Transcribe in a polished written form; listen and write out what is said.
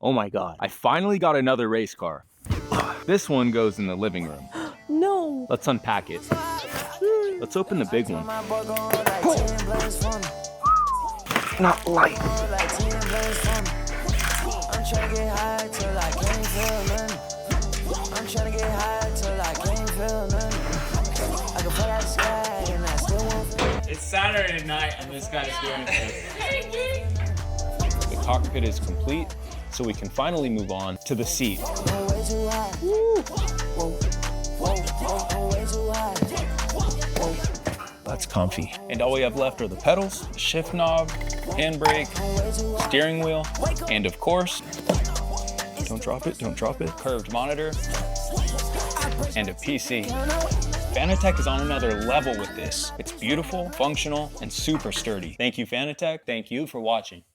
Oh my God, I finally got another race car. This one goes in the living room. No. Let's unpack it. Let's open the big one. Not light. It's Saturday night and this guy's doing it. The cockpit is complete, so we can finally move on to the seat. That's comfy. And all we have left are the pedals, the shift knob, handbrake, steering wheel, and of course, don't drop it, curved monitor, and a PC. Fanatec is on another level with this. It's beautiful, functional, and super sturdy. Thank you, Fanatec. Thank you for watching.